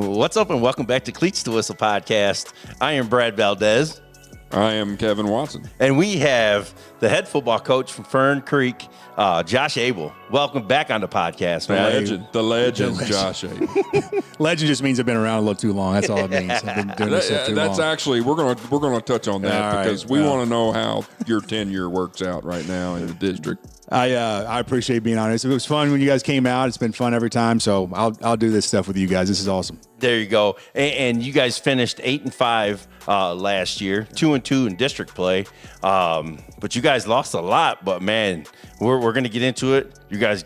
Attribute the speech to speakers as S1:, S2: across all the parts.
S1: What's up and welcome back to Cleats to Whistle podcast. I am Brad Valdez.
S2: I am Kevin Watson.
S1: And we have the head football coach from Fern Creek, Josh Abell. Welcome back on the podcast, man.
S2: The legend, Josh Abell.
S3: Legend just means I've been around a little too long. That's all it means. I've been doing this too
S2: That's
S3: long.
S2: actually, we're gonna touch on that because we
S3: well.
S2: want to know how your tenure works out right now in the district.
S3: I appreciate being honest. It was fun when you guys came out. It's been fun every time. So I'll do this stuff with you guys. This is awesome.
S1: There you go. And you guys finished 8-5 last year, 2-2 in district play. But you guys lost a lot. But man, we're gonna get into it. You guys,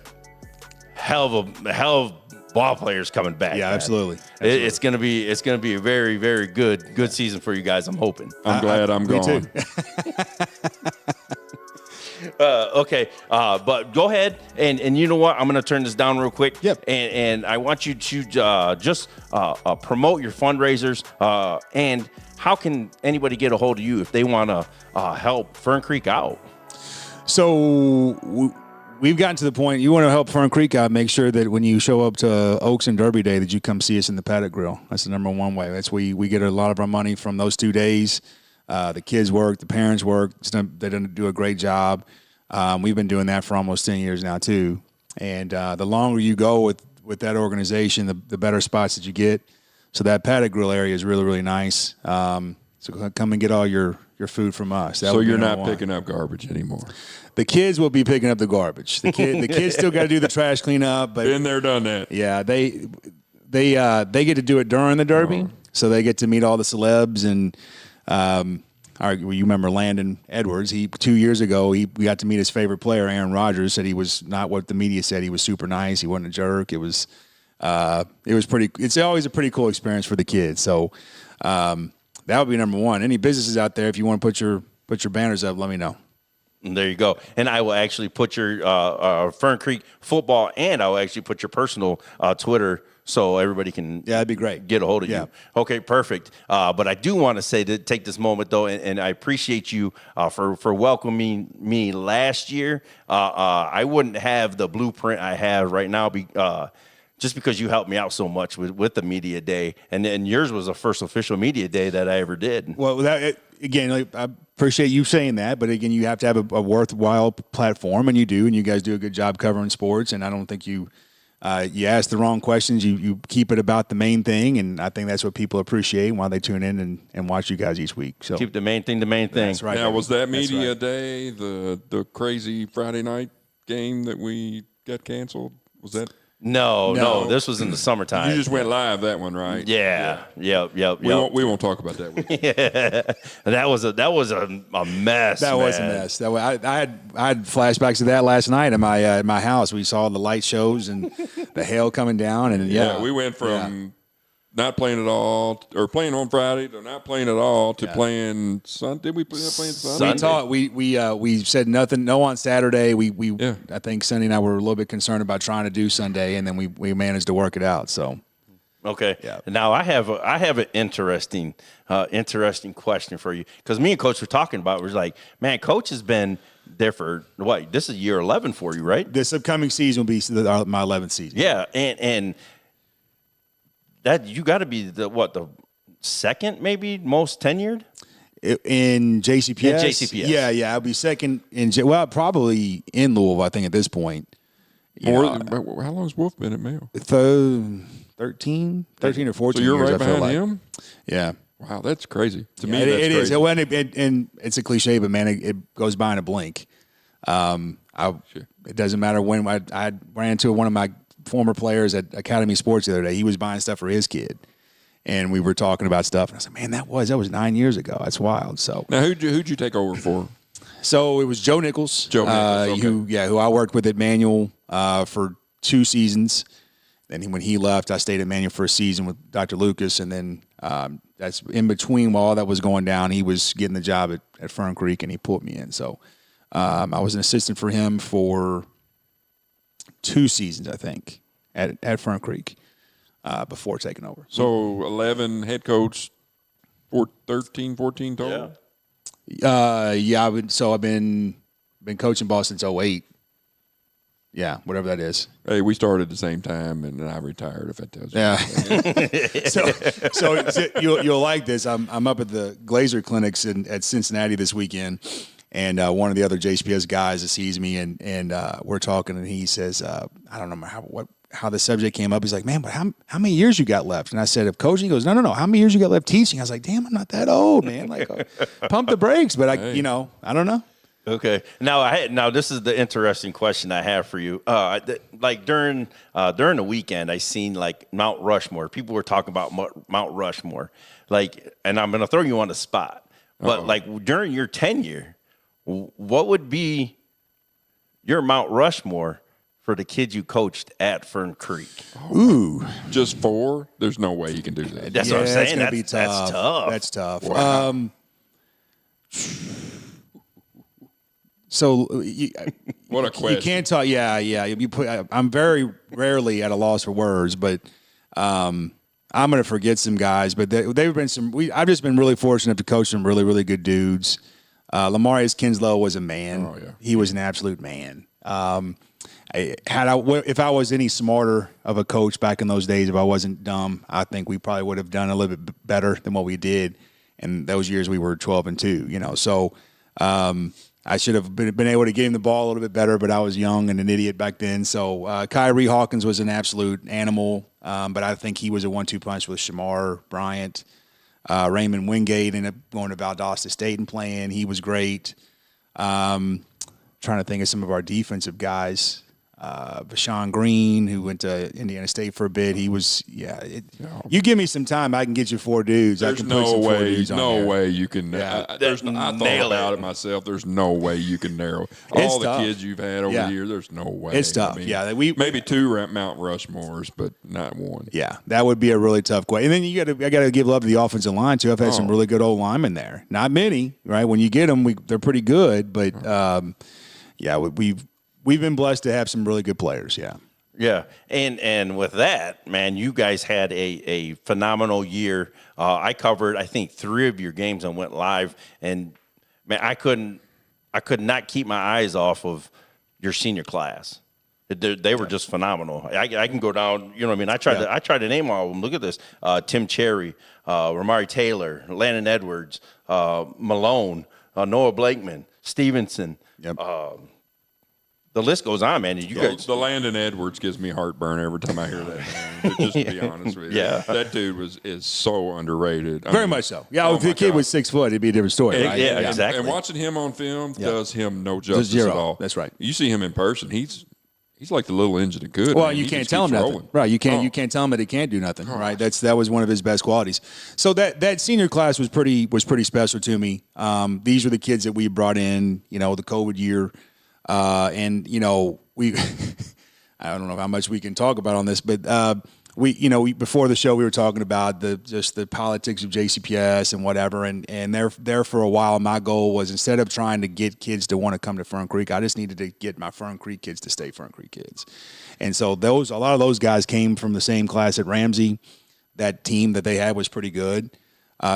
S1: hell of ball players coming back.
S3: Yeah,
S1: man.
S3: Absolutely.
S1: It's gonna be a very, very good season for you guys. I'm hoping.
S2: I'm glad I'm gone.
S1: Okay, but go ahead and you know what? I'm going to turn this down real quick.
S3: Yep.
S1: And I want you to just promote your fundraisers. And how can anybody get a hold of you if they want to help Fern Creek out?
S3: So we've gotten to the point. You want to help Fern Creek out. Make sure that when you show up to Oaks and Derby Day, that you come see us in the Paddock Grill. That's the number one way. That's where we get a lot of our money from those 2 days. The kids work, the parents work. They do a great job. We've been doing that for almost 10 years now too. And the longer you go with that organization, the better spots that you get. So that Paddock Grill area is really, really nice. So come and get all your food from us.
S2: So you're not picking up garbage anymore.
S3: The kids will be picking up the garbage. The kids still got to do the trash cleanup. But
S2: been there, done that.
S3: Yeah, they get to do it during the Derby. So they get to meet all the celebs and you remember Landon Edwards. 2 years ago, we got to meet his favorite player, Aaron Rodgers. Said he was not what the media said. He was super nice. He wasn't a jerk. It was pretty. It's always a pretty cool experience for the kids. So that would be number one. Any businesses out there, if you want to put your banners up, let me know.
S1: And there you go. And I will actually put your Fern Creek football, and I will actually put your personal Twitter. So everybody can
S3: that'd be great.
S1: Get a hold of you. Okay, perfect. But I do want to say to take this moment, though, and I appreciate you for welcoming me last year. I wouldn't have the blueprint I have right now just because you helped me out so much with the media day. And yours was the first official media day that I ever did.
S3: Well, again, I appreciate you saying that. But, again, you have to have a worthwhile platform, and you do. And you guys do a good job covering sports. And I don't think you ask the wrong questions. You keep it about the main thing, and I think that's what people appreciate while they tune in and watch you guys each week. So
S1: keep the main thing the main thing.
S3: That's right.
S2: Now, was that media day the crazy Friday night game that we got canceled? Was that?
S1: No. This was in the summertime.
S2: You just went live that one, right?
S1: Yeah. Yep.
S2: We won't talk about that one.
S1: Yeah. That was a mess.
S3: That was a mess. I had flashbacks of that last night in my house. We saw the light shows and the hail coming down, and
S2: we went from not playing at all, or playing on Friday, to not playing at all, to playing Sunday. Did we play Sunday?
S3: We said nothing. No on Saturday. I think Sunday and I were a little bit concerned about trying to do Sunday, and then we managed to work it out. So.
S1: Okay. Yeah. Now I have an interesting question for you, because me and Coach were talking about. We're like, man, Coach has been there for what? This is year 11 for you, right?
S3: This upcoming season will be my 11th season.
S1: Yeah, and that you got to be the second maybe most tenured
S3: in JCPS.
S1: In JCPS.
S3: Yeah, I'll be second probably in Louisville. I think at this point.
S2: How long's Wolf been at Mayo?
S3: 13 or 14
S2: so you're
S3: years,
S2: right behind him?
S3: Yeah.
S2: Wow, that's crazy. To me, that's
S3: it
S2: crazy.
S3: Is. And it's a cliche, but, man, it goes by in a blink. It doesn't matter when. I ran into one of my former players at Academy Sports the other day. He was buying stuff for his kid, and we were talking about stuff. And I said, man, that was 9 years ago. That's wild. So
S2: now, who'd you take over for?
S3: So it was Joe Nichols.
S2: Okay.
S3: who I worked with at Manual for 2 seasons. Then when he left, I stayed at Manual for a season with Dr. Lucas, and then that's in between while all that was going down. He was getting the job at Fern Creek, and he pulled me in. So I was an assistant for him for 2 seasons, I think, at Fern Creek before taking over.
S2: So 11 head coach, 13, 14 total?
S3: Yeah. I've been coaching ball since 2008. Yeah, whatever that is.
S2: Hey, we started at the same time, and then I retired. If that tells you.
S3: Yeah. so you'll like this. I'm up at the Glazer clinics at Cincinnati this weekend, and one of the other JCPS guys sees me, and we're talking, and he says, I don't know how the subject came up. He's like, man, but how many years you got left? And I said, of coaching? He goes, no. How many years you got left teaching? I was like, damn, I'm not that old, man. Like, pump the brakes. But I don't know.
S1: Okay. Now this is the interesting question I have for you. Like during the weekend, I seen like Mount Rushmore. People were talking about Mount Rushmore. Like, and I'm going to throw you on the spot. But like during your tenure, what would be your Mount Rushmore for the kids you coached at Fern Creek?
S3: Ooh,
S2: just 4? There's no way you can do that.
S1: That's what I'm saying.
S3: That's tough. That's tough.
S2: Wow.
S3: So
S2: what a question.
S3: You can't talk. Yeah. I'm very rarely at a loss for words, but I'm going to forget some guys. But they've been I've just been really fortunate to coach some really, really good dudes. Lamarius Kinslow was a man.
S2: Oh, yeah.
S3: He was an absolute man. If I was any smarter of a coach back in those days, if I wasn't dumb, I think we probably would have done a little bit better than what we did. And those years we were 12-2. So. I should have been able to get him the ball a little bit better, but I was young and an idiot back then. So Kyrie Hawkins was an absolute animal, but I think he was a 1-2 punch with Shamar Bryant. Raymond Wingate ended up going to Valdosta State and playing. He was great. Trying to think of some of our defensive guys. Vashawn Green, who went to Indiana State for a bit. He was, you give me some time, I can get you 4 dudes.
S2: There's no way you can.
S3: Yeah.
S2: I thought about it myself. There's no way you can narrow all the kids you've had over the year. There's no way.
S3: It's tough.
S2: Maybe 2 Mount Rushmores, but not 1.
S3: Yeah, that would be a really tough question. And then I got to give love to the offensive line too. I've had some really good old linemen there. Not many, right? When you get them, they're pretty good. But we've been blessed to have some really good players. Yeah.
S1: Yeah, and with that, man, you guys had a phenomenal year. I covered, I think, 3 of your games and went live, and man, I could not keep my eyes off of your senior class. They were just phenomenal. I can go down. You know what I mean? I tried to name all of them. Look at this: Tim Cherry, Ramari Taylor, Landon Edwards, Malone, Noah Blakeman, Stevenson.
S3: Yep.
S1: The list goes on, man.
S2: The Landon Edwards gives me heartburn every time I hear that name. Just to be honest with you, that dude is so underrated.
S3: Very much so. Yeah, if the kid was 6 foot, it'd be a different story. Right?
S1: Yeah, exactly.
S2: And watching him on film does him no justice at all.
S3: That's right.
S2: You see him in person, he's like the little engine of good.
S3: Well, you can't tell him nothing,
S2: rolling.
S3: right? You can't tell him that he can't do nothing, right? That was one of his best qualities. So that senior class was pretty special to me. These were the kids that we brought in, the COVID year. And we, I don't know how much we can talk about on this, but we before the show we were talking about the politics of JCPS and whatever, and there for a while my goal was, instead of trying to get kids to want to come to Fern Creek, I just needed to get my Fern Creek kids to stay Fern Creek kids, and so a lot of those guys came from the same class at Ramsey. That team that they had was pretty good.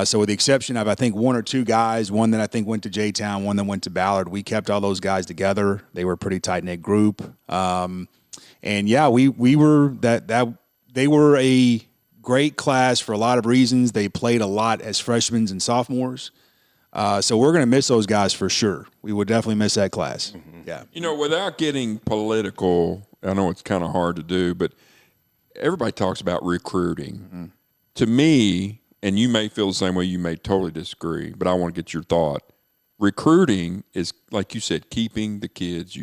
S3: So with the exception of, I think, 1 or 2 guys, one that I think went to J-Town, one that went to Ballard, we kept all those guys together. They were a pretty tight-knit group. We were they were a great class for a lot of reasons. They played a lot as freshmen and sophomores. So we're going to miss those guys for sure. We would definitely miss that class. Mm-hmm. Yeah.
S2: Without getting political, I know it's kind of hard to do, but everybody talks about recruiting. Mm-hmm. To me, and you may feel the same way, you may totally disagree, but I want to get your thought. Recruiting is, like you said, keeping the kids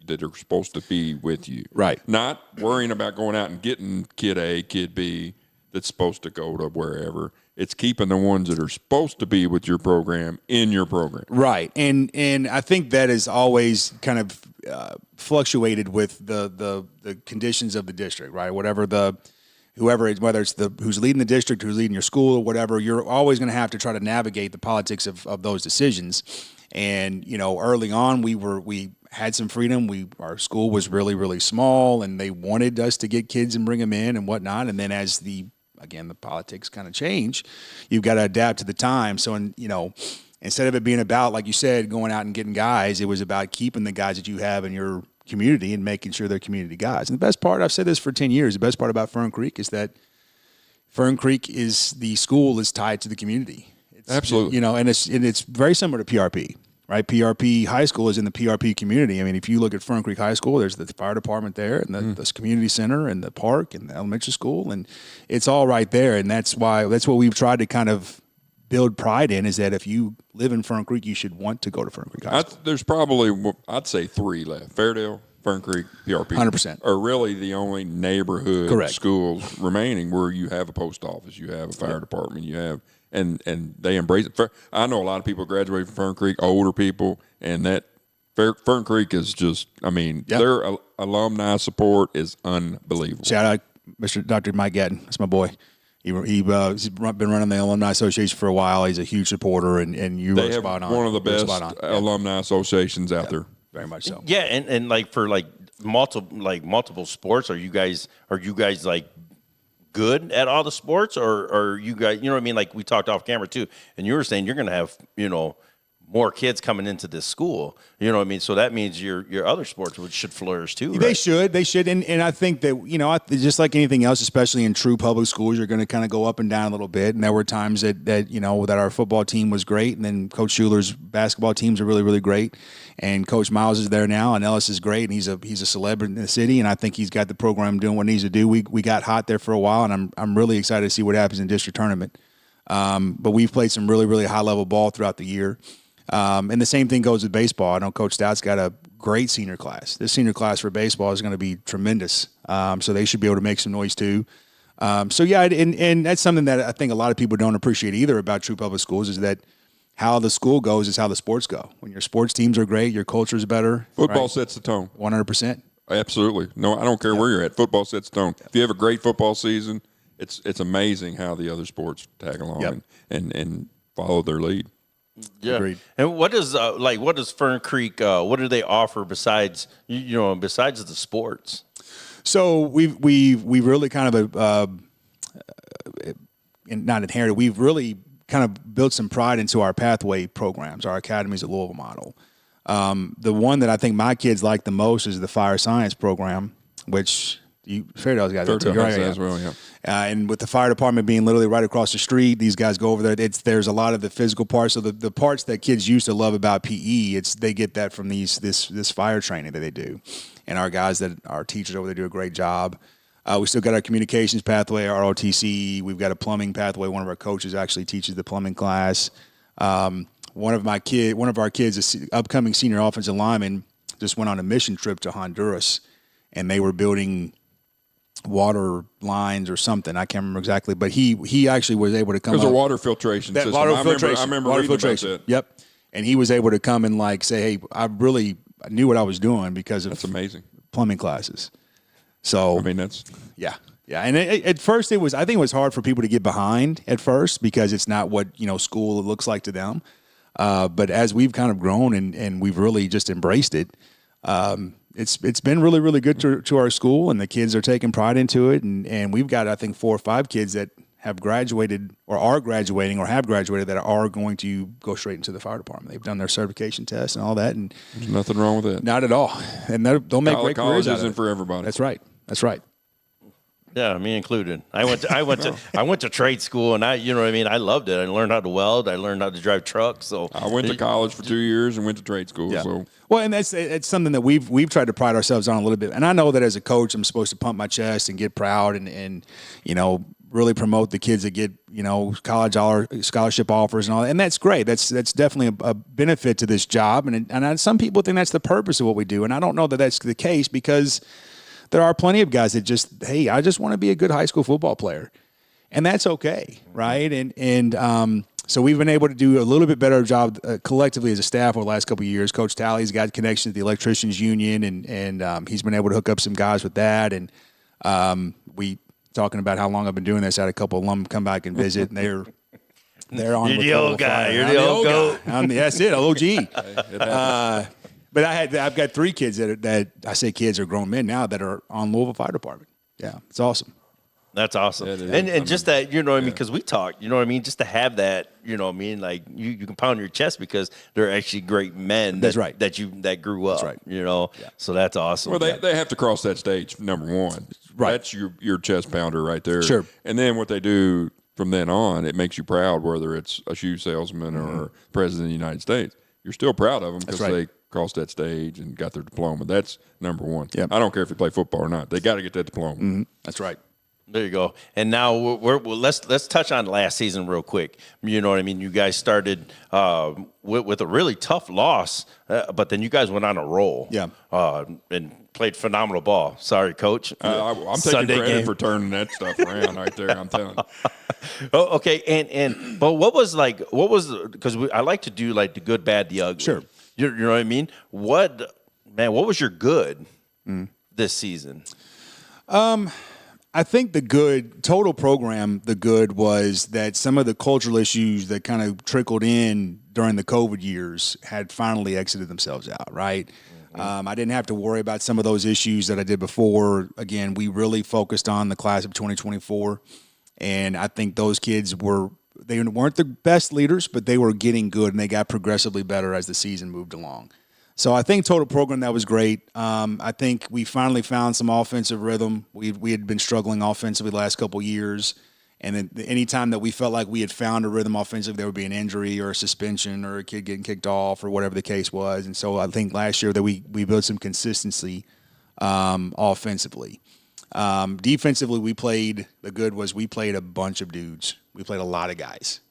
S2: that are supposed to be with you.
S3: Right.
S2: Not worrying about going out and getting kid A, kid B that's supposed to go to wherever. It's keeping the ones that are supposed to be with your program in your program. Right.
S3: And I think that has always kind of fluctuated with the conditions of the district, right? Whoever whether it's who's leading the district, who's leading your school or whatever, you're always going to have to try to navigate the politics of those decisions. And, early on we had some freedom. Our school was really, really small, and they wanted us to get kids and bring them in and whatnot. And then as the politics kind of change, you've got to adapt to the time. So, instead of it being about, like you said, going out and getting guys, it was about keeping the guys that you have in your community and making sure they're community guys. And the best part, I've said this for 10 years, the best part about Fern Creek is that Fern Creek is the school is tied to the community. It's,
S2: Absolutely.
S3: And it's very similar to PRP, right? PRP High School is in the PRP community. I mean, if you look at Fern Creek High School, there's the fire department there and the community center and the park and the elementary school, and it's all right there. And that's what we've tried to kind of build pride in, is that if you live in Fern Creek, you should want to go to Fern Creek High School.
S2: There's probably, I'd say 3 left. Fairdale, Fern Creek, PRP.
S3: 100%.
S2: Are really the only neighborhood
S3: Correct.
S2: schools remaining where you have a post office, you have a fire department, you have, and they embrace it. I know a lot of people graduate from Fern Creek, older people, and that Fern Creek is just, I mean, their alumni support is unbelievable.
S3: Shout out Mr. Dr. Mike Gatton. That's my boy. He's been running the Alumni Association for a while. He's a huge supporter, and you were spot on.
S2: One of the best alumni associations out there.
S3: Very much so.
S1: Yeah, and like for multiple sports, are you guys like good at all the sports, or are you guys, you know what I mean? Like we talked off camera too, and you were saying you're going to have, more kids coming into this school, you know what I mean? So that means your other sports should flourish too, right?
S3: They should. And I think that, just like anything else, especially in true public schools, you're going to kind of go up and down a little bit. And there were times that our football team was great. And then Coach Schuler's basketball teams are really, really great. And Coach Miles is there now, and Ellis is great. And he's a celebrity in the city. And I think he's got the program doing what it needs to do. We got hot there for a while, and I'm really excited to see what happens in district tournament. But we've played some really, really high level ball throughout the year. And the same thing goes with baseball. I know Coach Stout's got a great senior class. This senior class for baseball is going to be tremendous. So they should be able to make some noise too. And that's something that I think a lot of people don't appreciate either about true public schools, is that how the school goes is how the sports go. When your sports teams are great, your culture is better.
S2: Football sets the tone.
S3: 100%.
S2: Absolutely. No, I don't care where you're at. Football sets the tone. If you have a great football season, it's amazing how the other sports tag along and follow their lead.
S1: Yeah.
S3: Agreed.
S1: And what does Fern Creek? What do they offer besides besides the sports?
S3: So we've really kind of not inherited. We've really kind of built some pride into our pathway programs, our academies at Louisville model. The one that I think my kids like the most is the fire science program, which Fairdale's got that too.
S2: Right, as well, yeah.
S3: And with the fire department being literally right across the street, these guys go over there. There's a lot of the physical parts. So the parts that kids used to love about PE, they get that from this fire training that they do. And our guys our teachers over there do a great job. We still got our communications pathway, our ROTC. We've got a plumbing pathway. One of our coaches actually teaches the plumbing class. One of our kids, an upcoming senior offensive lineman, just went on a mission trip to Honduras, and they were building water lines or something. I can't remember exactly, but he actually was able to come.
S2: There's a water filtration system. I remember reading about that.
S3: Yep. And he was able to come and say, "Hey, I knew what I was doing because of
S2: that's amazing
S3: plumbing classes." So
S2: I mean, that's
S3: yeah. And at first I think it was hard for people to get behind at first because it's not what school looks like to them. But as we've kind of grown and we've really just embraced it. It's been really, really good to our school, and the kids are taking pride into it. And we've got, I think, 4 or 5 kids that have graduated or are graduating or have graduated that are going to go straight into the fire department. They've done their certification tests and all that. And
S2: there's nothing wrong with that.
S3: Not at all. And they'll make great careers out of it.
S2: College isn't for everybody.
S3: That's right. That's right.
S1: Yeah, me included. I went to trade school, and I loved it. I learned how to weld. I learned how to drive trucks. So
S2: I went to college for 2 years and went to trade school.
S3: Yeah.
S2: So
S3: well, and it's something that we've tried to pride ourselves on a little bit. And I know that as a coach, I'm supposed to pump my chest and get proud and really promote the kids that get college scholarship offers and all that. And that's great. That's definitely a benefit to this job. And some people think that's the purpose of what we do. And I don't know that that's the case because there are plenty of guys that I just want to be a good high school football player. And that's okay, right? So we've been able to do a little bit better job collectively as a staff over the last couple of years. Coach Talley's got connections to the Electricians Union, and he's been able to hook up some guys with that. And we talking about how long I've been doing this. I had a couple of alum come back and visit, and they're on.
S1: You're the old guy. You're the old goat.
S3: That's it, OG. But I've got 3 kids that I say kids are grown men now that are on Louisville Fire Department. Yeah, it's awesome.
S1: That's awesome.
S2: It is.
S1: And just that, you know what I mean? Because we talked, you know what I mean? Just to have that, you know what I mean? Like you can pound your chest because they're actually great men.
S3: That's right.
S1: That grew up.
S3: That's right.
S1: You know? Yeah. So that's awesome.
S2: Well, they have to cross that stage, number one.
S3: Right.
S2: That's your chest pounder right there.
S3: Sure.
S2: And then what they do from then on, it makes you proud, whether it's a shoe salesman or president of the United States. You're still proud of them because they crossed that stage and got their diploma. That's number one.
S3: Yep.
S2: I don't care if they play football or not. They got to get that diploma.
S3: Mm-hmm. That's right.
S1: There you go. And now let's touch on last season real quick. You know what I mean? You guys started with a really tough loss, but then you guys went on a roll.
S3: Yeah.
S1: And played phenomenal ball. Sorry, Coach.
S2: I'm taking
S1: Sunday
S2: credit
S1: game.
S2: for turning that stuff around right there. I'm telling you.
S1: Oh, okay. But what was because I like to do like the good, bad, the ugly.
S3: Sure.
S1: You know what I mean? What was your good this season?
S3: I think the good total program, the good was that some of the cultural issues that kind of trickled in during the COVID years had finally exited themselves out, right? I didn't have to worry about some of those issues that I did before. Again, we really focused on the class of 2024, and I think those kids they weren't the best leaders, but they were getting good, and they got progressively better as the season moved along. So I think total program, that was great. I think we finally found some offensive rhythm. We had been struggling offensively the last couple of years. And then any time that we felt like we had found a rhythm offensively, there would be an injury or a suspension or a kid getting kicked off or whatever the case was. And so I think last year that we built some consistency offensively. Defensively, we played a bunch of dudes. We played a lot of guys.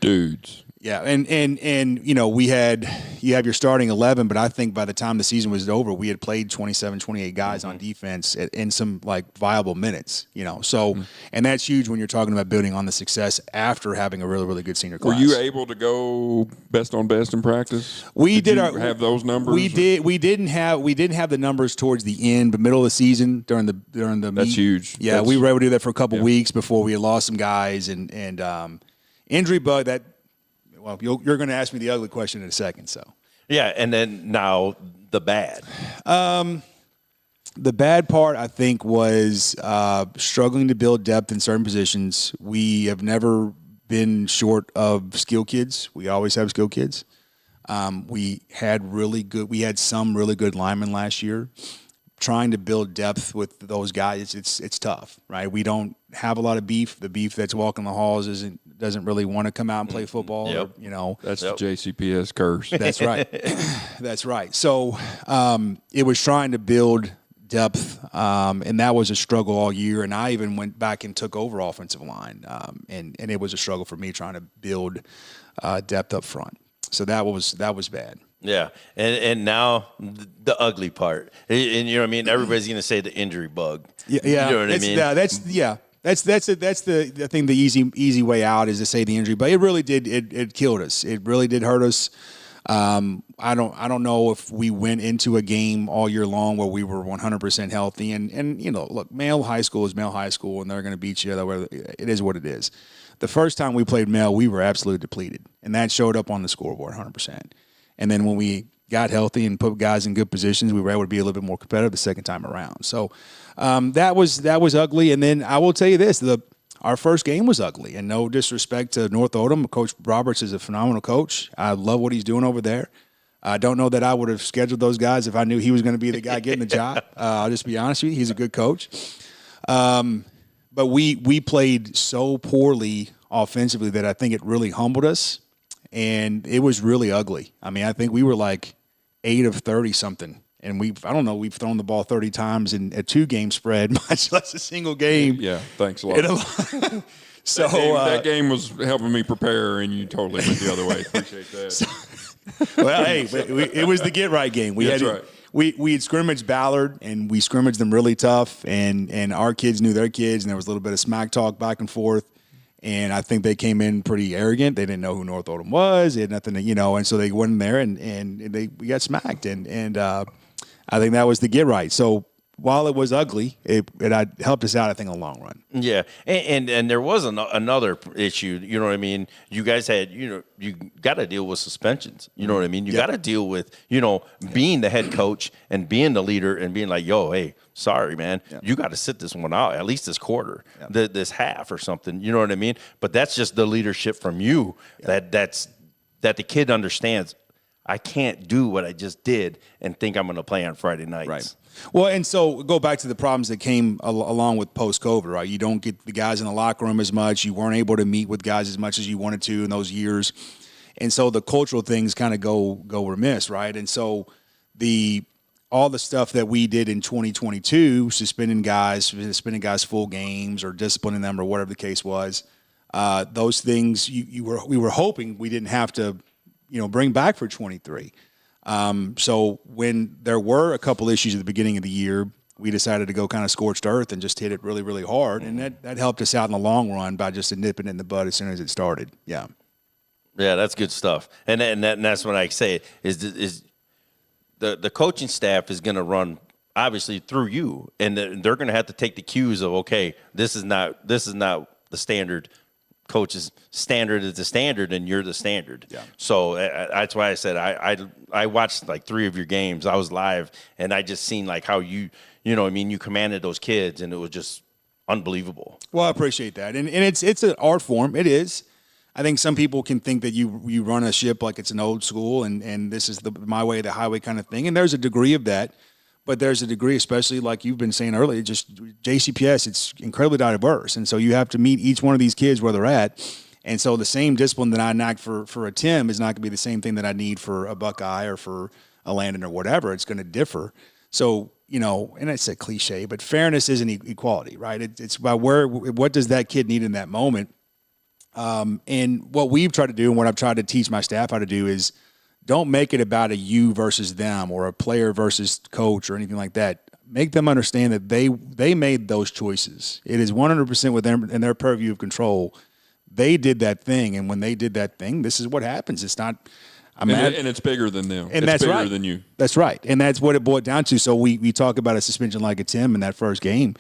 S2: Dudes.
S3: Yeah, and you know, you have your starting 11, but I think by the time the season was over, we had played 27, 28 guys on defense in some like viable minutes, you know. So, and that's huge when you're talking about building on the success after having a really, really good senior class.
S2: Were you able to go best on best in practice?
S3: We did
S2: have those numbers?
S3: We did. We didn't have the numbers towards the end, but middle of the season during the
S2: That's huge.
S3: Yeah, we were able to do that for a couple weeks before we had lost some guys and injury bug that. Well, you're going to ask me the ugly question in a second, so.
S1: Yeah, and then now the bad.
S3: The bad part, I think, was struggling to build depth in certain positions. We have never been short of skill kids. We always have skill kids. We had some really good linemen last year. Trying to build depth with those guys, it's tough, right? We don't have a lot of beef. The beef that's walking the halls doesn't really want to come out and play football.
S1: Yep.
S3: Or, you know,
S2: That's the JCPS curse.
S3: that's right. That's right. So it was trying to build depth, and that was a struggle all year. And I even went back and took over offensive line, and it was a struggle for me trying to build depth up front. So that was bad.
S1: Yeah, and now the ugly part, and you know what I mean. Everybody's gonna say the injury bug.
S3: Yeah,
S1: you know what I mean.
S3: That's the thing. The easy way out is to say the injury, but it really did. It killed us. It really did hurt us. I don't know if we went into a game all year long where we were 100% healthy. And you know, look, male high school is male high school, and they're going to beat you. It is what it is. The first time we played male, we were absolutely depleted, and that showed up on the scoreboard 100%. And then when we got healthy and put guys in good positions, we were able to be a little bit more competitive the second time around. So that was ugly. And then I will tell you this: our first game was ugly. And no disrespect to North Odom, Coach Roberts is a phenomenal coach. I love what he's doing over there. I don't know that I would have scheduled those guys if I knew he was going to be the guy getting the job. I'll just be honest with you; he's a good coach. But we played so poorly offensively that I think it really humbled us. And it was really ugly. I mean, I think we were like 8 of 30 something. And we've thrown the ball 30 times in a 2-game spread, much less a single game.
S2: Yeah, thanks a lot.
S3: So
S2: that game was helping me prepare, and you totally went the other way. Appreciate that.
S3: Well, hey, it was the get right game.
S2: That's right.
S3: We had scrimmaged Ballard, and we scrimmaged them really tough, and our kids knew their kids, and there was a little bit of smack talk back and forth. And I think they came in pretty arrogant. They didn't know who North Odom was. They had nothing to, and so they went in there and we got smacked. And I think that was the get right. So while it was ugly, it helped us out, I think, in the long run.
S1: Yeah, and there was another issue. You know what I mean? You guys had, you got to deal with suspensions. You know what I mean? You got to deal with, being the head coach and being the leader and being like, yo, hey, sorry, man, you got to sit this one out, at least this quarter, this half or something. You know what I mean? But that's just the leadership from you that the kid understands. I can't do what I just did and think I'm going to play on Friday nights.
S3: Right. Well, and so go back to the problems that came along with post-COVID, right? You don't get the guys in the locker room as much. You weren't able to meet with guys as much as you wanted to in those years. And so the cultural things kind of go remiss, right? And so all the stuff that we did in 2022, suspending guys full games or disciplining them or whatever the case was, those things we were hoping we didn't have to bring back for 23. So when there were a couple issues at the beginning of the year, we decided to go kind of scorched earth and just hit it really, really hard. And that helped us out in the long run by just nipping it in the bud as soon as it started. Yeah.
S1: Yeah, that's good stuff. And that's what I say is the coaching staff is going to run obviously through you, and they're going to have to take the cues of, okay, this is not the standard. Coach's standard is the standard, and you're the standard. Yeah. So that's why I said I watched like 3 of your games. I was live, and I just seen like how you commanded those kids, and it was just unbelievable.
S3: Well, I appreciate that, and it's an art form. It is. I think some people can think that you run a ship like it's an old school, and this is my way, the highway kind of thing, and there's a degree of that. But there's a degree, especially like you've been saying earlier, just JCPS, it's incredibly diverse. And so you have to meet each one of these kids where they're at. And so the same discipline that I enact for a Tim is not going to be the same thing that I need for a Buckeye or for a Landon or whatever. It's going to differ. So, and it's a cliche, but fairness isn't equality, right? It's about what does that kid need in that moment? And what we've tried to do and what I've tried to teach my staff how to do is don't make it about a you versus them or a player versus coach or anything like that. Make them understand that they made those choices. It is 100% with them in their purview of control. They did that thing, and when they did that thing, this is what happens. It's not.
S2: And it's bigger than them.
S3: And
S2: it's
S3: bigger
S2: right. than you.
S3: That's right, and that's what it boiled down to. So we talk about a suspension like a Tim in that first game.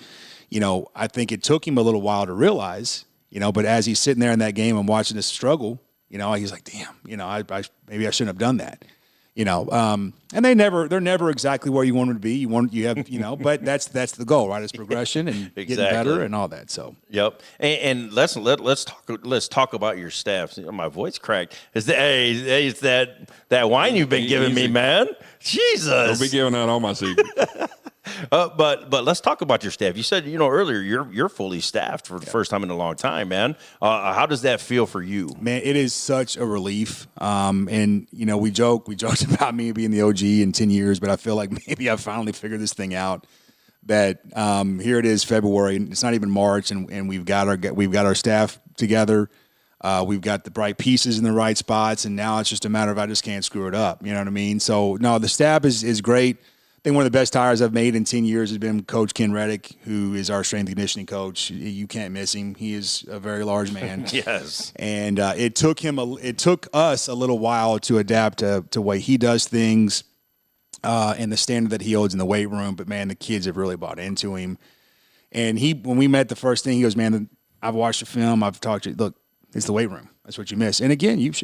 S3: I think it took him a little while to realize. But as he's sitting there in that game and watching this struggle. He's like, damn, maybe I shouldn't have done that, and they're never exactly where you want them to be. You have, but that's the goal, right? It's progression and getting better and all that. So,
S1: yep. And let's talk about your staff. My voice cracked. It's that wine you've been giving me, man. Jesus.
S2: I'll be giving out all my secrets.
S1: But let's talk about your staff. You said earlier you're fully staffed for the first time in a long time, man. How does that feel for you?
S3: Man, it is such a relief. And we joked about me being the OG in 10 years, but I feel like maybe I finally figured this thing out. That here it is, February. It's not even March, and we've got our staff together. We've got the right pieces in the right spots, and now it's just a matter of I just can't screw it up. You know what I mean? So no, the staff is great. I think one of the best hires I've made in 10 years has been Coach Ken Reddick, who is our strength and conditioning coach. You can't miss him. He is a very large man.
S1: Yes.
S3: And it took us a little while to adapt to the way he does things and the standard that he holds in the weight room. But, man, the kids have really bought into him. And when we met the first thing, he goes, man, I've watched the film. I've talked to you. Look, it's the weight room. That's what you miss. And, again, this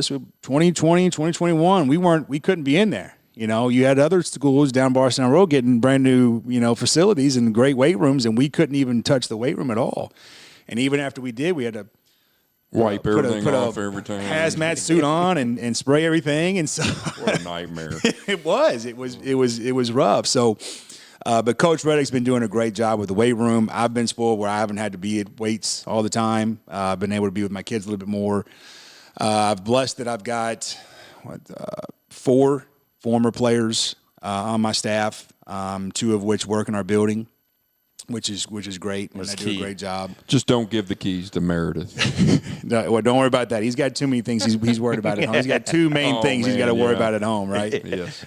S3: was 2020, 2021. We couldn't be in there. You had other schools down Barstown Road getting brand new, facilities and great weight rooms, and we couldn't even touch the weight room at all. And even after we did, we had to
S2: wipe everything off every time.
S3: Hazmat suit on and spray everything. And so
S2: what a nightmare.
S3: It was rough. So, but Coach Reddick's been doing a great job with the weight room. I've been spoiled where I haven't had to be at weights all the time. I've been able to be with my kids a little bit more. I've blessed that I've got 4 former players on my staff, 2 of which work in our building, which is great. And they do a great job.
S2: Just don't give the keys to Meredith.
S3: Well, don't worry about that. He's got too many things he's worried about at home. He's got 2 main things he's got to worry about at home, right?
S2: Yes.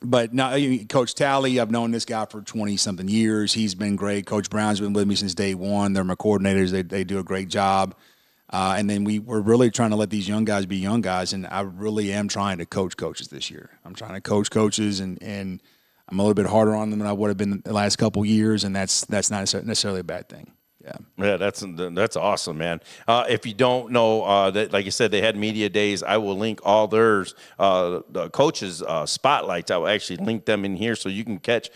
S3: But now, Coach Talley, I've known this guy for 20-something years. He's been great. Coach Brown's been with me since day one. They're my coordinators. They do a great job. And then we're really trying to let these young guys be young guys, and I really am trying to coach coaches this year. I'm trying to coach coaches, and I'm a little bit harder on them than I would have been the last couple of years, and that's not necessarily a bad thing.
S1: Yeah, that's awesome, man. If you don't know, that like you said, they had media days. I will link all theirs, the coaches' spotlights. I will actually link them in here so you can catch,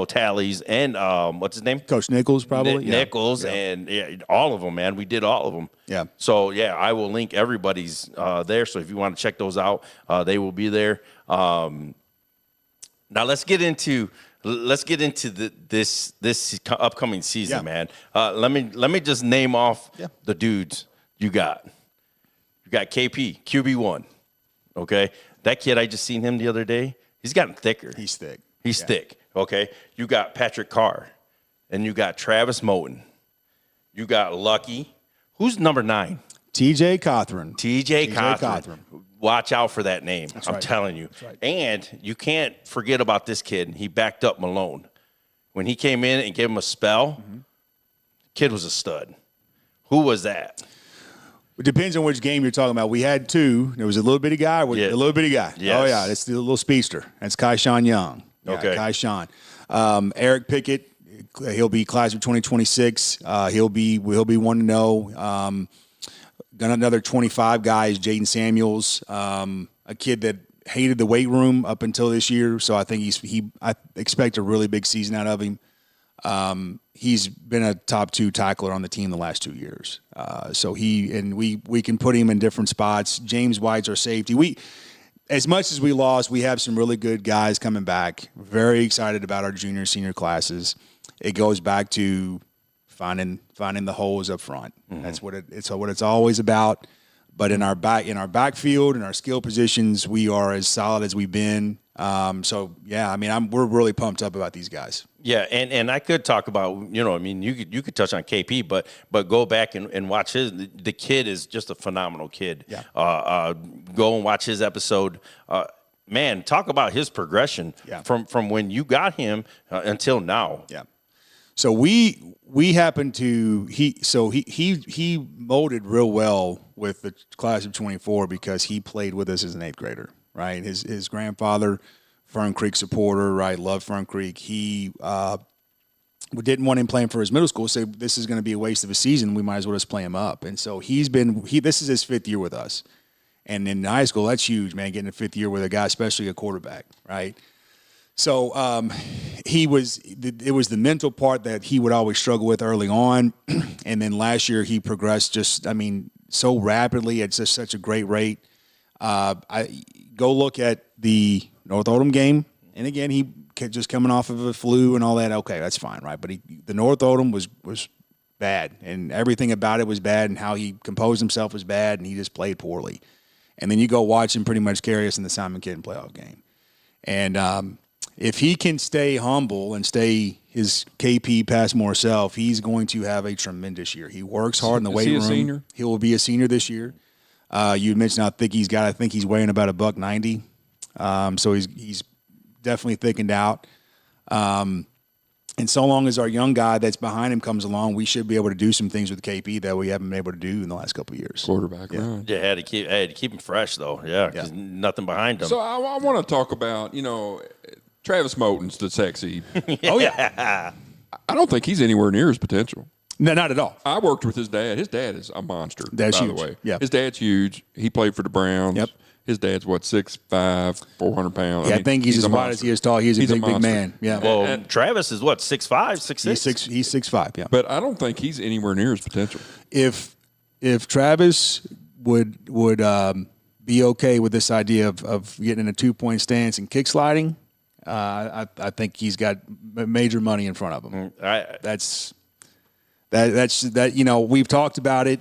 S1: tallies and what's his name?
S3: Coach Nichols, probably.
S1: Nichols, and all of them, man. We did all of them.
S3: Yeah.
S1: So I will link everybody's there. So if you want to check those out, they will be there. Now let's get into this upcoming season, man. Let me just name off the dudes you got. You got KP, QB1. Okay, that kid, I just seen him the other day. He's gotten thicker.
S3: He's thick.
S1: He's thick. Okay, you got Patrick Carr, and you got Travis Morten. You got Lucky. Who's number 9?
S3: TJ Cothran.
S1: TJ Cothran. Watch out for that name. I'm telling you.
S3: Right.
S1: And you can't forget about this kid. He backed up Malone. When he came in and gave him a spell, kid was a stud. Who was that?
S3: It depends on which game you're talking about. We had 2. There was a little bitty guy. A little bitty guy.
S1: Yes.
S3: Oh, yeah. That's the little speedster. That's Kai-Sean Young. Yeah,
S1: Okay.
S3: Kai-Sean. Eric Pickett, he'll be class of 2026. He'll be 1-0. Got another 25 guys, Jaden Samuels, a kid that hated the weight room up until this year. So I think I expect a really big season out of him. He's been a top 2 tackler on the team the last 2 years. So we can put him in different spots. James White's our safety. As much as we lost, we have some really good guys coming back. Very excited about our junior, senior classes. It goes back to finding the holes up front. That's what it's always about. But in our backfield and our skill positions, we are as solid as we've been. We're really pumped up about these guys.
S1: Yeah, and I could talk about, you could touch on KP, but go back and watch the kid is just a phenomenal kid.
S3: Yeah.
S1: Go and watch his episode. Man, talk about his progression from when you got him until now.
S3: Yeah. So we happened to he molded real well with the class of 24 because he played with us as an 8th grader, right? His grandfather, Fern Creek supporter, right? Loved Fern Creek. He didn't want him playing for his middle school. So this is going to be a waste of a season. We might as well just play him up. And so this is his 5th year with us. And in high school, that's huge, man. Getting a 5th year with a guy, especially a quarterback, right? So it was the mental part that he would always struggle with early on, and then last year he progressed so rapidly at just such a great rate. I go look at the North Oldham game, and again he just coming off of a flu and all that. Okay, that's fine, right? But the North Oldham was bad, and everything about it was bad, and how he composed himself was bad, and he just played poorly. And then you go watch him pretty much carry us in the Simon Kitten playoff game, and if he can stay humble and stay his KP Passmore self, he's going to have a tremendous year. He works hard in the weight room.
S2: Is he a senior?
S3: He will be a senior this year. You mentioned how thick he's got. I think he's weighing about $190. So he's definitely thickened out. And so long as our young guy that's behind him comes along, we should be able to do some things with KP that we haven't been able to do in the last couple of years.
S2: Quarterback, right?
S1: Yeah, had to keep him fresh though. Yeah, because nothing behind him.
S2: So I want to talk about, Travis Moten's the sexy.
S3: Oh, yeah.
S2: I don't think he's anywhere near his potential.
S3: No, not at all.
S2: I worked with his dad. His dad is a monster,
S3: That's
S2: by
S3: huge.
S2: the way.
S3: Yeah.
S2: His dad's huge. He played for the Browns.
S3: Yep.
S2: His dad's, 6'5", 400 pounds.
S3: Yeah, I think he's as wide as he is tall. He's a big
S2: monster.
S3: man. Yeah.
S1: Well, Travis is 6'5", 6'6"?
S3: He's 6'5", yeah.
S2: But I don't think he's anywhere near his potential.
S3: If Travis would be okay with this idea of getting in a 2-point stance and kick sliding, I think he's got major money in front of him. That's we've talked about it.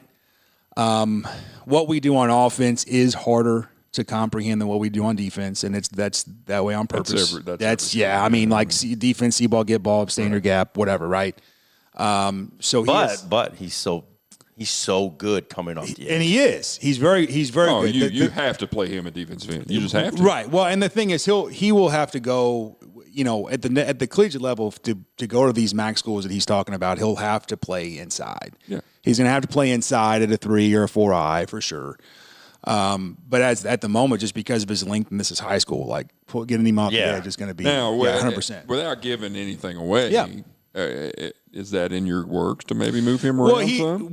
S3: What we do on offense is harder to comprehend than what we do on defense, and that's that way on purpose. Defense, see ball, get ball, stay in your gap, whatever, right?
S1: But he's so good coming off the edge.
S3: And he is. He's very good.
S2: You have to play him at defensive end. You just have to.
S3: Right. Well, and the thing is, he will have to go. At the collegiate level to go to these MAC schools that he's talking about, he'll have to play inside.
S2: Yeah.
S3: He's going to have to play inside at a 3 or a 4i for sure. But at the moment, just because of his length, and this is high school, like getting him off the edge is going to be
S2: now,
S3: 100%.
S2: Without giving anything away.
S3: Yeah.
S2: Is that in your works to maybe move him around some?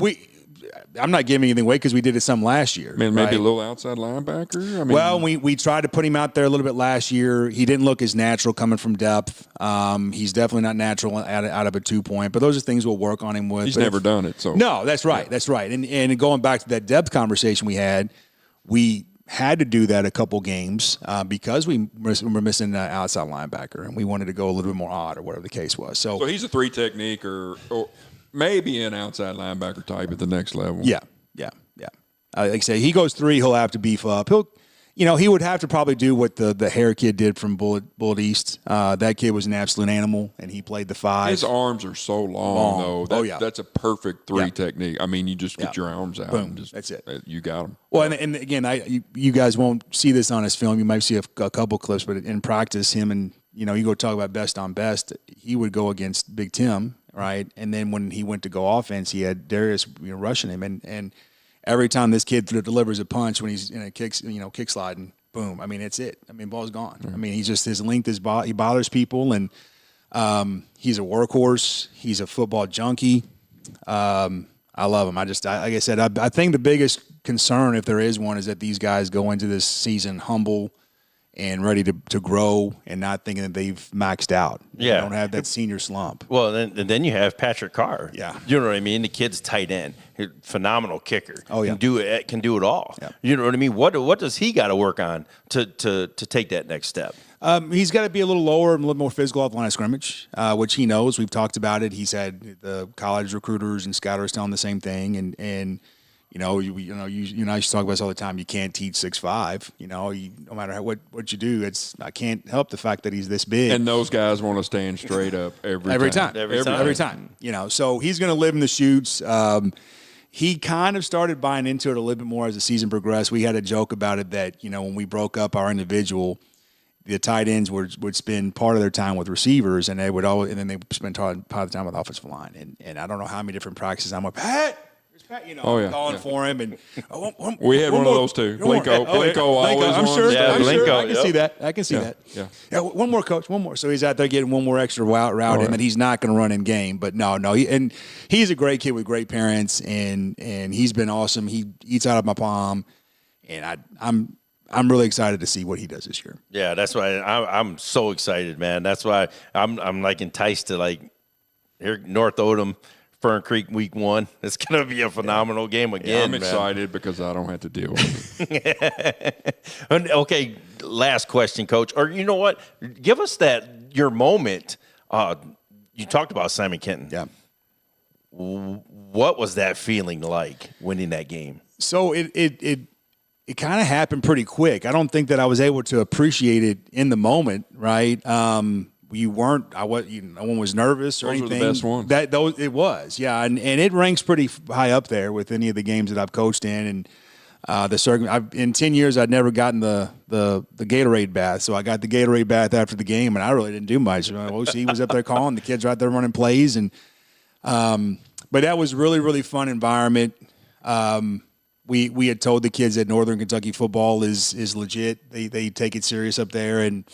S3: I'm not giving anything away because we did it some last year.
S2: I mean, maybe
S3: right?
S2: a little outside linebacker? I mean,
S3: Well, we tried to put him out there a little bit last year. He didn't look as natural coming from depth. He's definitely not natural out of a 2-point, but those are things we'll work on him with.
S2: he's never done it. So
S3: No, that's right. Yeah. That's right. And going back to that depth conversation we had to do that a couple games because we were missing an outside linebacker, and we wanted to go a little bit more odd or whatever the case was. So
S2: he's a 3 technique or maybe an outside linebacker type at the next level.
S3: Yeah. Like I say, he goes 3, he'll have to beef up. He would have to probably do what the hair kid did from Bullet East. That kid was an absolute animal, and he played the 5.
S2: His arms are so long. though. That's a perfect 3 technique. I mean, you just get your arms out.
S3: Boom.
S2: And just,
S3: that's it.
S2: You got them.
S3: Well, and again, you guys won't see this on his film. You might see a couple clips, but in practice, him and you go talk about best on best. He would go against Big Tim, right? And then when he went to go offense, he had Darius rushing him, and every time this kid delivers a punch when he's in a kick sliding, boom. I mean, it's it. I mean, ball's gone. I mean, he's just his length he bothers people, and he's a workhorse. He's a football junkie. I love him. Like I said, I think the biggest concern, if there is one, is that these guys go into this season humble and ready to grow and not thinking that they've maxed out.
S1: Yeah.
S3: They don't have that senior slump.
S1: Well, then you have Patrick Carr.
S3: Yeah.
S1: You know what I mean? The kid's tight end. Phenomenal kicker.
S3: Oh, yeah.
S1: Can do it all.
S3: Yeah.
S1: You know what I mean? What does he got to work on to take that next step?
S3: He's got to be a little lower and a little more physical off the line of scrimmage, which he knows. We've talked about it. He's had the college recruiters and scouters telling the same thing, and you and I used to talk about this all the time. You can't teach 6'5". No matter what you do, I can't help the fact that he's this big.
S2: And those guys want to stand straight up every time.
S3: Every time. So he's going to live in the chutes. He kind of started buying into it a little bit more as the season progressed. We had a joke about it that when we broke up our individual, the tight ends would spend part of their time with receivers, and then they would spend part of the time with the offensive line. And I don't know how many different practices I'm like, Pat, calling for him. And
S2: we had one of those too. Blinko always.
S3: I'm sure.
S1: Yeah,
S3: I'm sure.
S1: Blinko,
S3: I can see that. I can see that. Yeah. One more, coach. One more. So he's out there getting one more extra route in that he's not going to run in game. But no. He's a great kid with great parents, and he's been awesome. He eats out of my palm, and I'm really excited to see what he does this year.
S1: Yeah, that's why I'm so excited, man. That's why I'm like enticed to here North Odom. Fern Creek week 1. It's going to be a phenomenal game again.
S2: I'm excited because I don't have to deal with
S1: it. Okay, last question, Coach. Or you know what? Give us your moment. You talked about Simon Kenton.
S3: Yeah.
S1: What was that feeling like winning that game?
S3: So it kind of happened pretty quick. I don't think that I was able to appreciate it in the moment, right? No one was nervous or anything.
S2: Those were the best ones.
S3: It was, yeah, and it ranks pretty high up there with any of the games that I've coached in. And in 10 years, I'd never gotten the Gatorade bath, so I got the Gatorade bath after the game, and I really didn't do much. OC was up there calling, the kids right there running plays, and but that was really, really fun environment. We had told the kids that Northern Kentucky football is legit. They take it serious up there, and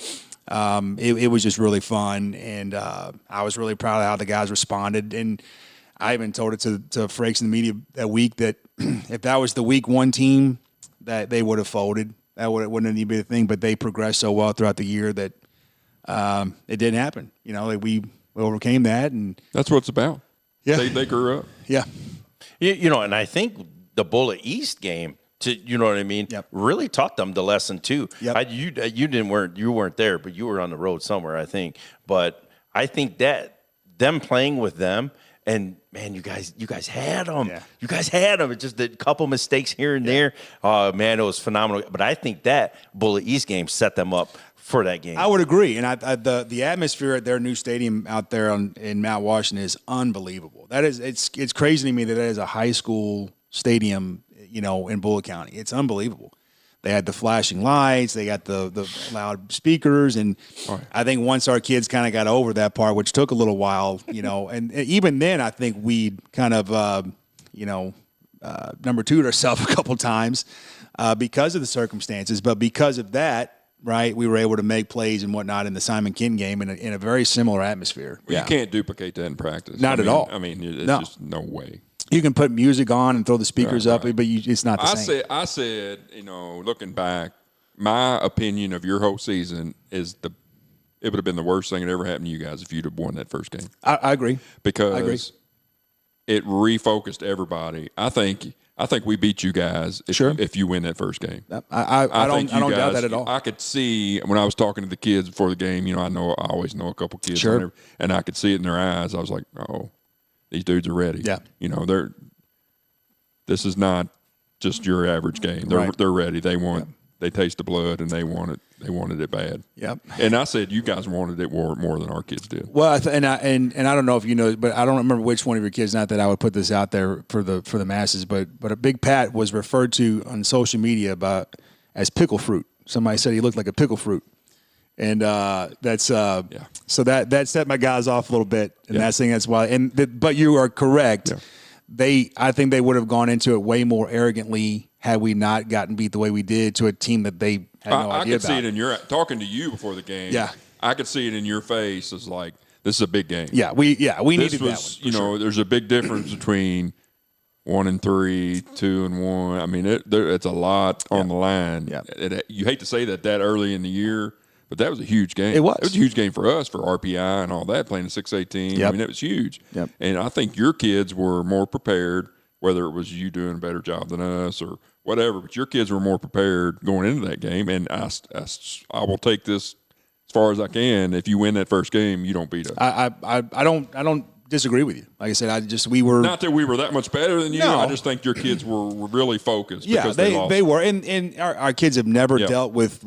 S3: it was just really fun. And I was really proud of how the guys responded. And I even told it to Frakes in the media that week that if that was the week 1 team, that they would have folded. That wouldn't even be the thing. But they progressed so well throughout the year that it didn't happen. We overcame that, and
S2: that's what it's about.
S3: Yeah,
S2: they grew up.
S3: Yeah,
S1: and I think the Bullet East game, you know what I mean,
S3: yep,
S1: really taught them the lesson too.
S3: Yep.
S1: You weren't there, but you were on the road somewhere, I think. But I think that them playing with them, and man, you guys had them.
S3: Yeah.
S1: You guys had them. It's just a couple mistakes here and there. Man, it was phenomenal. But I think that Bullet East game set them up for that game.
S3: I would agree, and the atmosphere at their new stadium out there in Mount Washington is unbelievable. It's crazy to me that is a high school stadium, in Bullitt County. It's unbelievable. They had the flashing lights, they got the loud speakers, and I think once our kids kind of got over that part, which took a little while, and even then I think we kind of, number two'd ourselves a couple times. because of the circumstances. But because of that, right, we were able to make plays and whatnot in the Simon King game in a very similar atmosphere.
S2: Well, you can't duplicate that in practice.
S3: Not at all.
S2: I mean, it's
S3: No.
S2: just no way.
S3: You can put music on and throw the speakers up, but it's not the same.
S2: I said, looking back, my opinion of your whole season is it would have been the worst thing that ever happened to you guys if you'd have won that first game.
S3: I agree.
S2: Because it refocused everybody. I think we beat you guys if you win that first game.
S3: I don't doubt that at all.
S2: I could see when I was talking to the kids before the game, I always know a couple kids.
S3: Sure.
S2: And I could see it in their eyes. I was like, oh, these dudes are ready.
S3: Yeah.
S2: This is not just your average game. They're ready. They taste the blood and they want it. They wanted it bad.
S3: Yep.
S2: And I said you guys wanted it more than our kids did.
S3: Well, and I don't know if you know, but I don't remember which one of your kids. Not that I would put this out there for the masses, but a Big Pat was referred to on social media as pickle fruit. Somebody said he looked like a pickle fruit, and that's so that set my guys off a little bit, and that's why. But you are correct. Yeah. I think they would have gone into it way more arrogantly had we not gotten beat the way we did to a team that they had no idea about.
S2: I could see it in your talking to you before the game.
S3: Yeah,
S2: I could see it in your face as like this is a big game.
S3: Yeah, we needed that one.
S2: Sure. There's a big difference between 1-3, 2-1. I mean, it's a lot on the line.
S3: Yeah.
S2: You hate to say that early in the year, but that was a huge game.
S3: It was.
S2: It was a huge game for us, for RPI and all that, playing a 6A team.
S3: Yep.
S2: I mean, it was huge.
S3: Yep.
S2: And I think your kids were more prepared, whether it was you doing a better job than us or whatever, but your kids were more prepared going into that game. And I will take this as far as I can. If you win that first game, you don't beat us.
S3: I don't disagree with you. Like I said, we were
S2: not that we were that much better than you.
S3: No.
S2: I just think your kids were really focused.
S3: Yeah,
S2: because
S3: they were, and our kids have never dealt with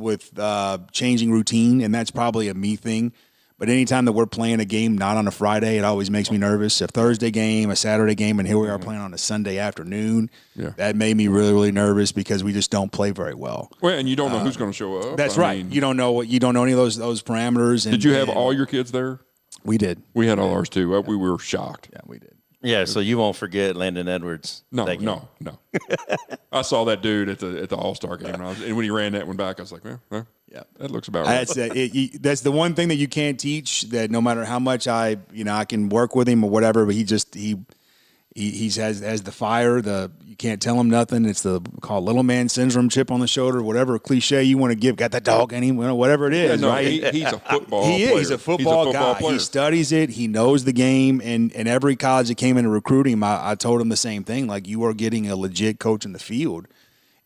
S3: changing routine, and that's probably a me thing. But anytime that we're playing a game not on a Friday, it always makes me nervous. A Thursday game, a Saturday game, and here we are playing on a Sunday afternoon. Yeah. That made me really, really nervous because we just don't play very well.
S2: Well, and you don't know who's going to show up.
S3: That's right. You don't know any of those parameters.
S2: Did you have all your kids there?
S3: We did.
S2: We had all ours too. Yeah. We were shocked.
S3: Yeah, we did.
S1: Yeah, so you won't forget Landon Edwards.
S2: No. I saw that dude at the All-Star game, and when he ran that one back, I was like, well that looks about right.
S3: That's the one thing that you can't teach. That no matter how much I can work with him or whatever, but he has the fire. You can't tell him nothing. It's called little man syndrome, chip on the shoulder, whatever cliche you want to give. Got that dog in him, whatever it is. Right?
S2: He's a football player.
S3: He's a football guy. Player. He studies it. He knows the game. And every college that came in to recruit him, I told him the same thing. Like, you are getting a legit coach in the field.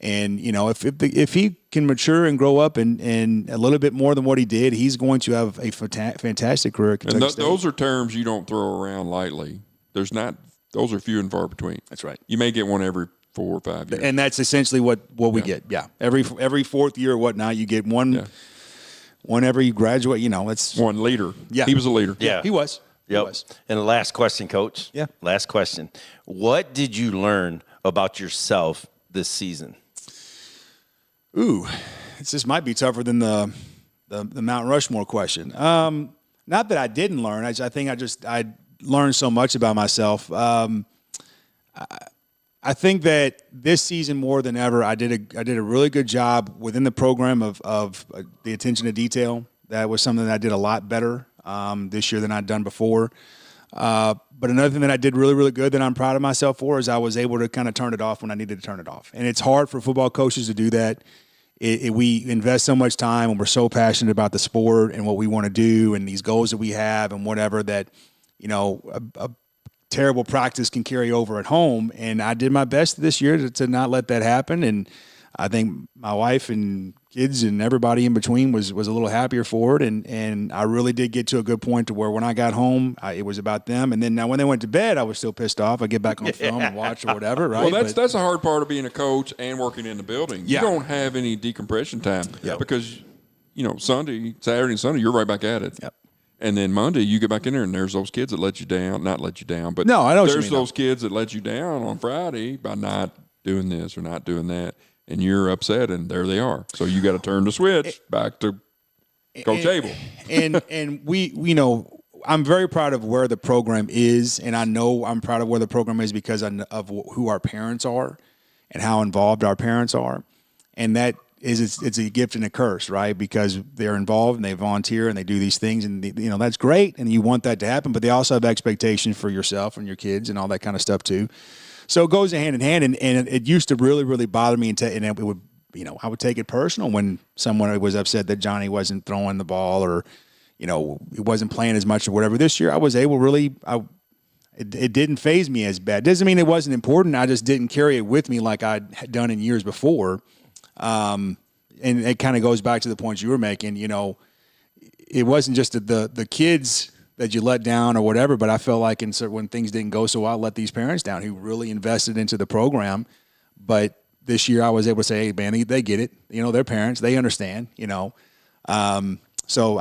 S3: And, if he can mature and grow up and a little bit more than what he did, he's going to have a fantastic career at Kentucky State.
S2: Those are terms you don't throw around lightly. Those are few and far between.
S3: That's right.
S2: You may get one every 4 or 5 years.
S3: And that's essentially what we get. Yeah. Every fourth year or whatnot, you get one every you graduate. It's
S2: one leader.
S3: Yeah.
S2: He was a leader.
S1: Yeah.
S3: He was.
S1: Yep. And the last question, Coach.
S3: Yeah.
S1: Last question. What did you learn about yourself this season?
S3: Ooh, this might be tougher than the Mount Rushmore question. Not that I didn't learn. I think I learned so much about myself. I think that this season more than ever, I did a really good job within the program of the attention to detail. That was something that I did a lot better this year than I'd done before. But another thing that I did really, really good that I'm proud of myself for is I was able to kind of turn it off when I needed to turn it off. And it's hard for football coaches to do that. We invest so much time and we're so passionate about the sport and what we want to do and these goals that we have and whatever that, a terrible practice can carry over at home. And I did my best this year to not let that happen. And I think my wife and kids and everybody in between was a little happier for it. And I really did get to a good point to where when I got home, it was about them. And then now when they went to bed, I was still pissed off. I get back on film and watch or whatever, right?
S2: Well, that's the hard part of being a coach and working in the building.
S3: Yeah.
S2: You don't have any decompression time because, Saturday and Sunday, you're right back at it.
S3: Yep.
S2: And then Monday, you get back in there, and there's those kids that let you down. Not let you down, but
S3: no, I know what you
S2: there's
S3: mean,
S2: those kids that let you down on Friday by not doing this or not doing that. And you're upset, and there they are. So you got to turn the switch back to Coach Abell.
S3: And we I'm very proud of where the program is, and I know I'm proud of where the program is because of who our parents are and how involved our parents are. and that is it's a gift and a curse, right? Because they're involved and they volunteer and they do these things, and that's great, and you want that to happen, but they also have expectations for yourself and your kids and all that kind of stuff too. So it goes hand in hand, and it used to really, really bother me, and it would, I would take it personal when someone was upset that Johnny wasn't throwing the ball or, he wasn't playing as much or whatever. This year I was able it didn't faze me as bad. Doesn't mean it wasn't important. I just didn't carry it with me like I had done in years before. And it kind of goes back to the points you were making. It wasn't just the kids that you let down or whatever, but I felt like when things didn't go so well, I let these parents down who really invested into the program. But this year I was able to say, hey, man, they get it. They're parents. They understand, So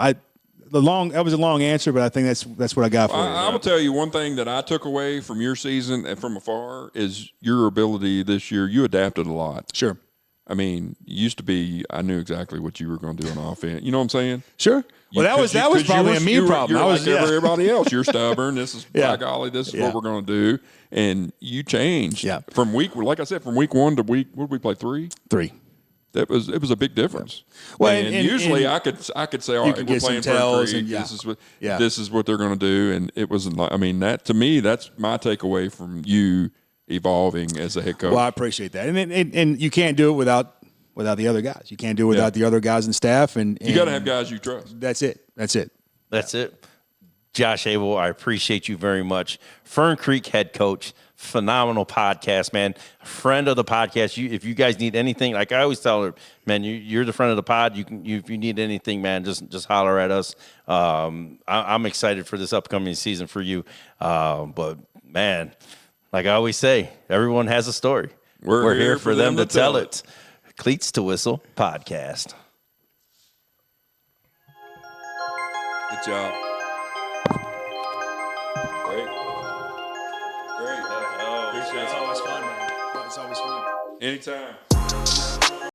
S3: that was a long answer, but I think that's what I got for you.
S2: I will tell you one thing that I took away from your season and from afar is your ability this year. You adapted a lot.
S3: Sure.
S2: I mean, used to be, I knew exactly what you were going to do on offense. You know what I'm saying?
S3: Sure. Well, that was probably a me problem.
S2: You're like everybody else. You're stubborn. This is, by golly, this is what we're going to do. And you changed from like I said, from week 1 to what did we play, 3?
S3: 3.
S2: It was a big difference.
S3: Well,
S2: and usually I could say, all right, we're playing Fern Creek. This is what they're going to do. And it wasn't like, that to me, that's my takeaway from you evolving as a head coach.
S3: Well, I appreciate that. And you can't do it without the other guys. You can't do it without the other guys and staff. And
S2: you got to have guys you trust.
S3: That's it.
S1: Josh Abell, I appreciate you very much. Fern Creek head coach, phenomenal podcast, man. Friend of the podcast. If you guys need anything, like I always tell her, man, you're the friend of the pod. If you need anything, man, just holler at us. I'm excited for this upcoming season for you. But man, like I always say, everyone has a story. We're here for them to tell it. Cleats to Whistle podcast.
S2: Good job. Great.
S3: It's always fun, man. It's always fun.
S2: Anytime.